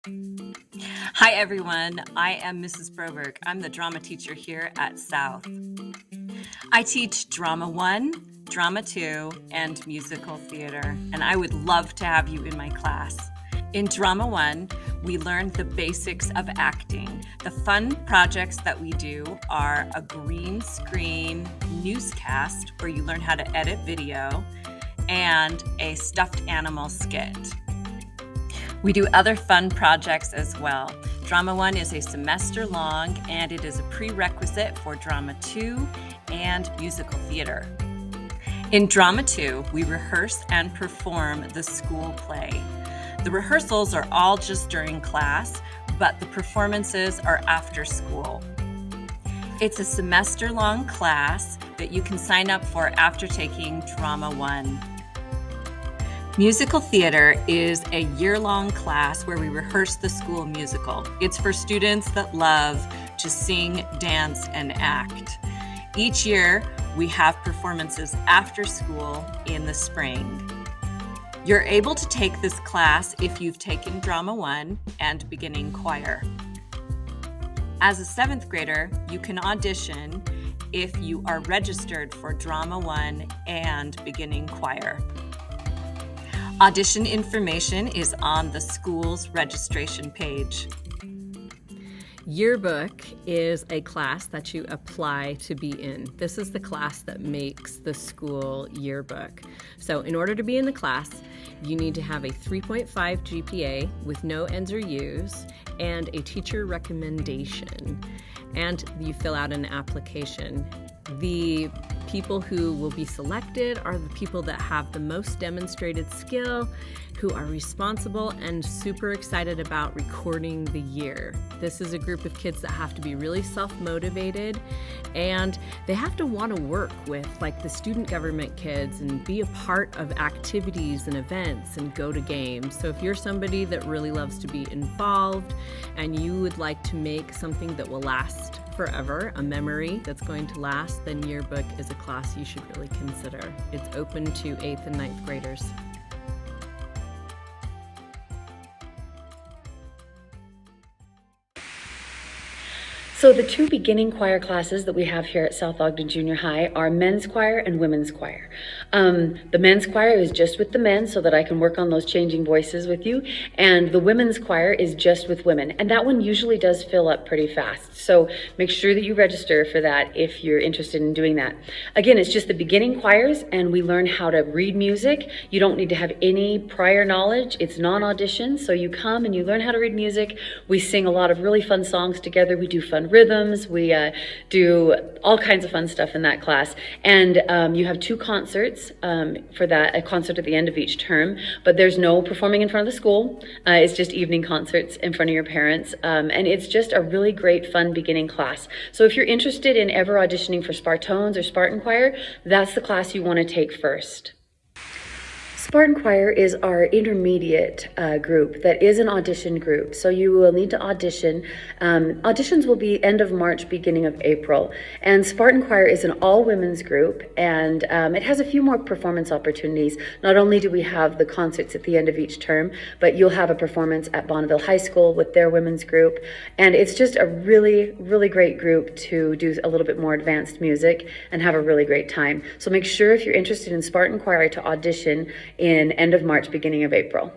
Hi everyone, I am Mrs. Broberg. I'm the drama teacher here at South. I teach Drama 1, Drama 2, and Musical Theater, and I would love to have you in my class. In Drama 1, we learn the basics of acting. The fun projects that we do are a green screen newscast where you learn how to edit video and a stuffed animal skit. We do other fun projects as well. Drama 1 is a semester long and it is a prerequisite for Drama 2 and Musical Theater. In Drama 2, we rehearse and perform the school play. The rehearsals are all just during class, but the performances are after school. It's a semester-long class that you can sign up for after taking Drama 1. Musical theater is a year-long class where we rehearse the school musical. It's for students that love to sing, dance, and act. Each year, we have performances after school in the spring. You're able to take this class if you've taken Drama 1 and beginning choir. As a 7th grader, you can audition if you are registered for Drama 1 and beginning choir. Audition information is on the school's registration page. Yearbook is a class that you apply to be in. This is the class that makes the school yearbook. So in order to be in the class, you need to have a 3.5 GPA with no N's or U's and a teacher recommendation. And you fill out an application. The people who will be selected are the people that have the most demonstrated skill, who are responsible and super excited about recording the year. This is a group of kids that have to be really self-motivated, and they have to want to work with like the student government kids and be a part of activities and events and go to games. So if you're somebody that really loves to be involved and you would like to make something that will last forever, a memory that's going to last, then Yearbook is a class you should really consider. It's open to 8th and 9th graders. So the two beginning choir classes that we have here at South Ogden Junior High are men's choir and women's choir. The men's choir is just with the men so that I can work on those changing voices with you, and the women's choir is just with women, and that one usually does fill up pretty fast. So make sure that you register for that if you're interested in doing that. Again, it's just the beginning choirs, and we learn how to read music. You don't need to have any prior knowledge. It's non-audition, so you come and you learn how to read music. We sing a lot of really fun songs together. We do fun rhythms. We do all kinds of fun stuff in that class. And you have 2 concerts for that, a concert at the end of each term, but there's no performing in front of the school. It's just evening concerts in front of your parents. And it's just a really great, fun beginning class. So if you're interested in ever auditioning for Spartones or Spartan Choir, that's the class you want to take first. Spartan Choir is our intermediate group that is an audition group. So you will need to audition. Auditions will be end of March, beginning of April. And Spartan Choir is an all-women's group, and it has a few more performance opportunities. Not only do we have the concerts at the end of each term, but you'll have a performance at Bonneville High School with their women's group. And it's just a really, really great group to do a little bit more advanced music and have a really great time. So make sure if you're interested in Spartan Choir to audition in end of March, beginning of April.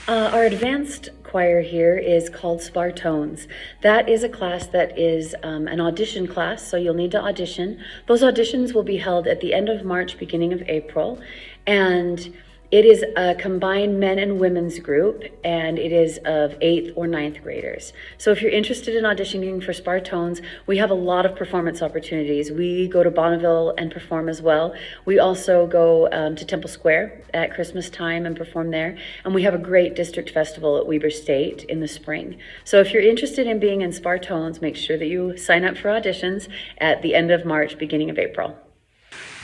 Our advanced choir here is called Spartones. That is a class that is an audition class, so you'll need to audition. Those auditions will be held at the end of March, beginning of April, and it is a combined men and women's group, and it is of 8th or 9th graders. So if you're interested in auditioning for Spartones, we have a lot of performance opportunities. We go to Bonneville and perform as well. We also go to Temple Square at Christmas time and perform there. And we have a great district festival at Weber State in the spring. So if you're interested in being in Spartones, make sure that you sign up for auditions at the end of March, beginning of April.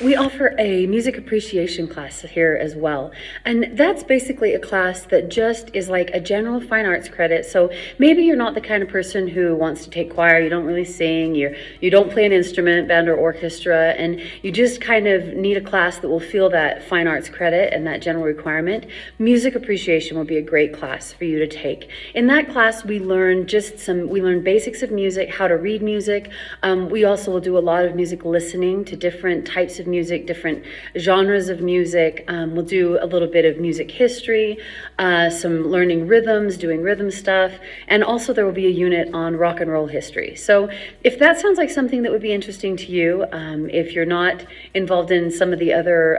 We offer a music appreciation class here as well. And that's basically a class that just is like a general fine arts credit. So maybe you're not the kind of person who wants to take choir, you don't really sing, you don't play an instrument, band or orchestra, and you just kind of need a class that will feel that fine arts credit and that general requirement. Music appreciation will be a great class for you to take. In that class, we learn basics of music, how to read music. We also will do a lot of music listening to different types of music, different genres of music. We'll do a little bit of music history, some learning rhythms, doing rhythm stuff, and also there will be a unit on rock and roll history. So if that sounds like something that would be interesting to you, if you're not involved in some of the other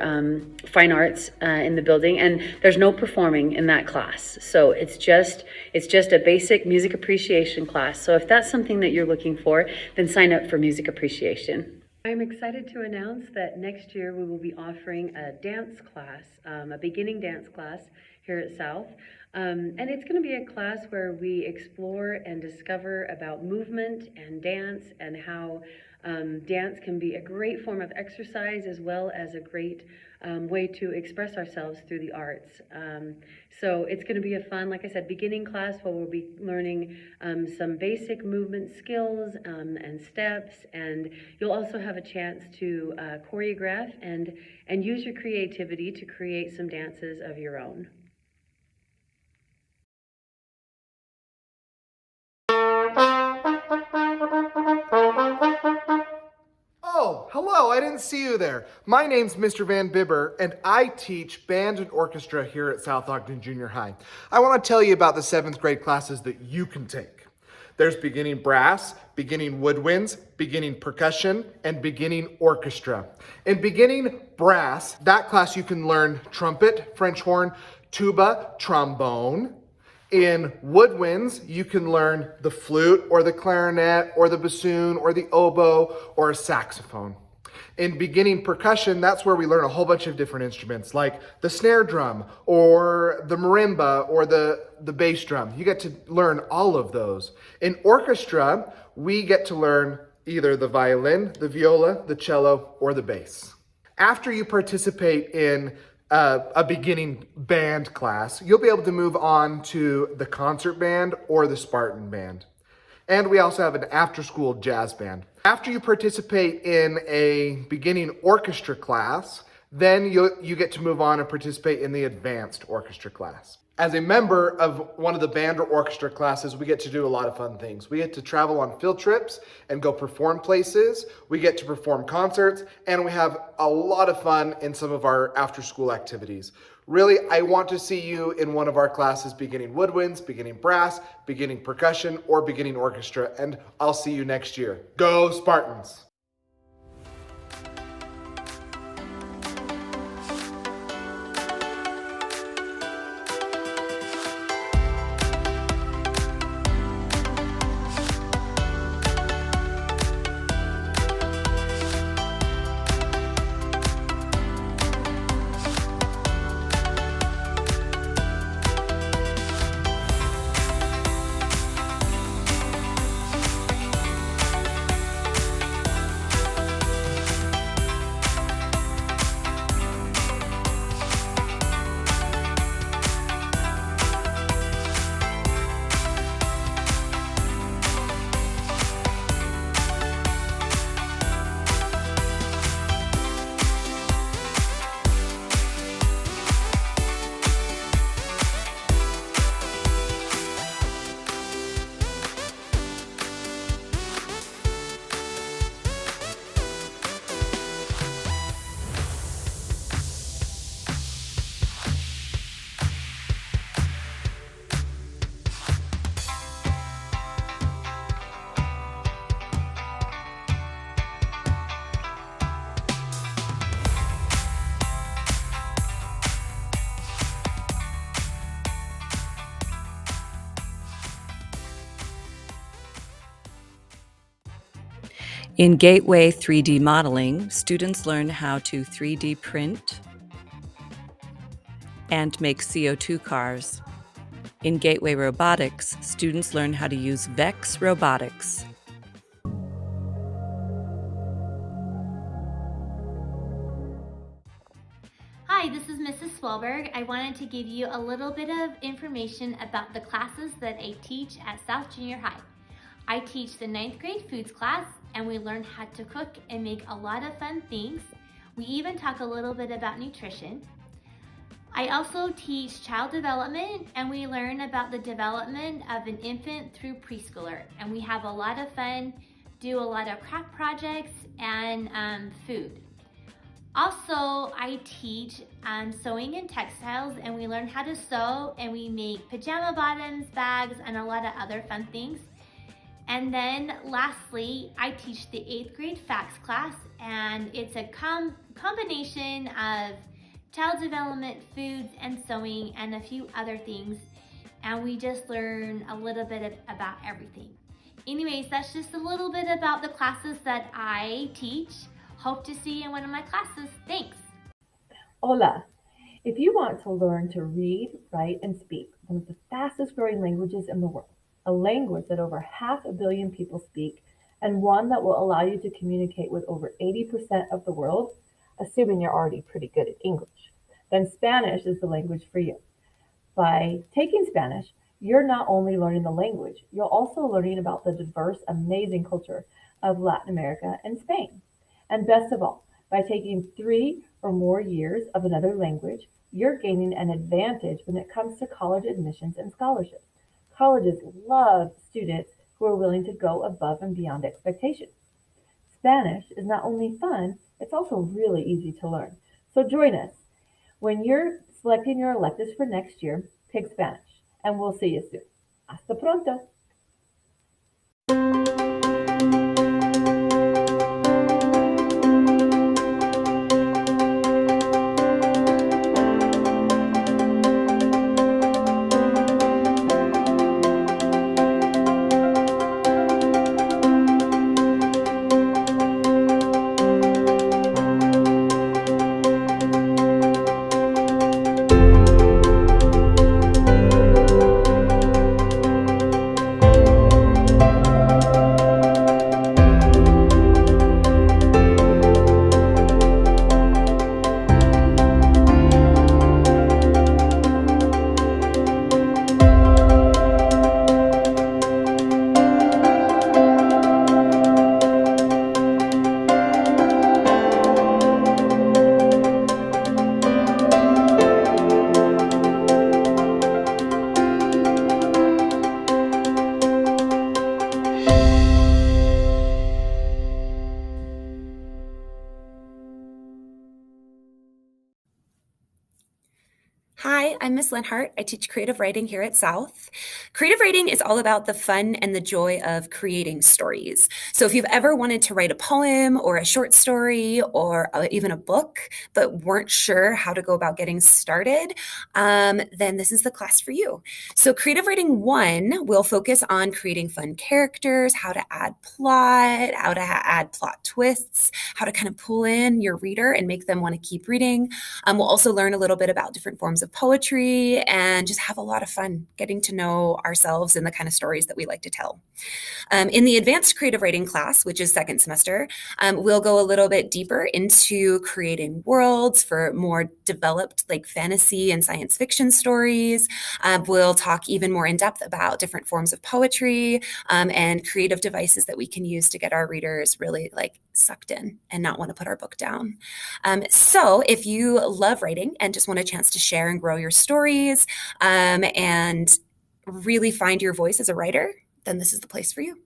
fine arts in the building, and there's no performing in that class. So it's just a basic music appreciation class. So if that's something that you're looking for, then sign up for music appreciation. I'm excited to announce that next year we will be offering a dance class, a beginning dance class here at South. And it's going to be a class where we explore and discover about movement and dance and how dance can be a great form of exercise as well as a great way to express ourselves through the arts. So it's going to be a fun, like I said, beginning class where we'll be learning some basic movement skills and steps, and you'll also have a chance to choreograph and use your creativity to create some dances of your own. Oh, hello, I didn't see you there. My name's Mr. Van Bibber, and I teach band and orchestra here at South Ogden Junior High. I want to tell you about the 7th grade classes that you can take. There's beginning brass, beginning woodwinds, beginning percussion, and beginning orchestra. In beginning brass, that class you can learn trumpet, French horn, tuba, trombone. In woodwinds, you can learn the flute or the clarinet or the bassoon or the oboe or a saxophone. In beginning percussion, that's where we learn a whole bunch of different instruments like the snare drum or the marimba or the bass drum. You get to learn all of those. In orchestra, we get to learn either the violin, the viola, the cello, or the bass. After you participate in a beginning band class, you'll be able to move on to the concert band or the Spartan band. And we also have an after-school jazz band. After you participate in a beginning orchestra class, then you get to move on and participate in the advanced orchestra class. As a member of one of the band or orchestra classes, we get to do a lot of fun things. We get to travel on field trips and go perform places. We get to perform concerts, and we have a lot of fun in some of our after-school activities. Really, I want to see you in one of our classes, beginning woodwinds, beginning brass, beginning percussion, or beginning orchestra, and I'll see you next year. Go Spartans! In Gateway 3D modeling, students learn how to 3D print and make CO2 cars. In Gateway Robotics, students learn how to use Vex Robotics. I wanted to give you a little bit of information about the classes that I teach at South Junior High. I teach the 9th grade foods class, and we learn how to cook and make a lot of fun things. We even talk a little bit about nutrition. I also teach child development, and we learn about the development of an infant through preschooler, and we have a lot of fun, do a lot of craft projects and food. Also, I teach sewing and textiles, and we learn how to sew, and we make pajama bottoms, bags, and a lot of other fun things. And then lastly, I teach the 8th grade facts class, and it's a combination of child development, foods, and sewing, and a few other things. And we just learn a little bit about everything. Anyways, that's just a little bit about the classes that I teach. Hope to see you in one of my classes. Thanks. Hola. If you want to learn to read, write, and speak one of the fastest growing languages in the world, a language that over 500 million people speak, and one that will allow you to communicate with over 80% of the world, assuming you're already pretty good at English, then Spanish is the language for you. By taking Spanish, you're not only learning the language, you're also learning about the diverse, amazing culture of Latin America and Spain. And best of all, by taking 3 or more years of another language, you're gaining an advantage when it comes to college admissions and scholarships. Colleges love students who are willing to go above and beyond expectations. Spanish is not only fun, it's also really easy to learn. So join us. When you're selecting your electives for next year, pick Spanish, and we'll see you soon. Hasta pronto! Hi, I'm Miss Lenhart. I teach creative writing here at South. Creative writing is all about the fun and the joy of creating stories. So if you've ever wanted to write a poem or a short story or even a book, but weren't sure how to go about getting started, then this is the class for you. So Creative Writing 1 will focus on creating fun characters, how to add plot, how to add plot twists, how to kind of pull in your reader and make them want to keep reading. We'll also learn a little bit about different forms of poetry and just have a lot of fun getting to know ourselves and the kind of stories that we like to tell. In the advanced creative writing class, which is second semester, we'll go a little bit deeper into creating worlds for more developed like fantasy and science fiction stories. We'll talk even more in depth about different forms of poetry and creative devices that we can use to get our readers really like sucked in and not want to put our book down. So if you love writing and just want a chance to share and grow your stories and really find your voice as a writer, then this is the place for you.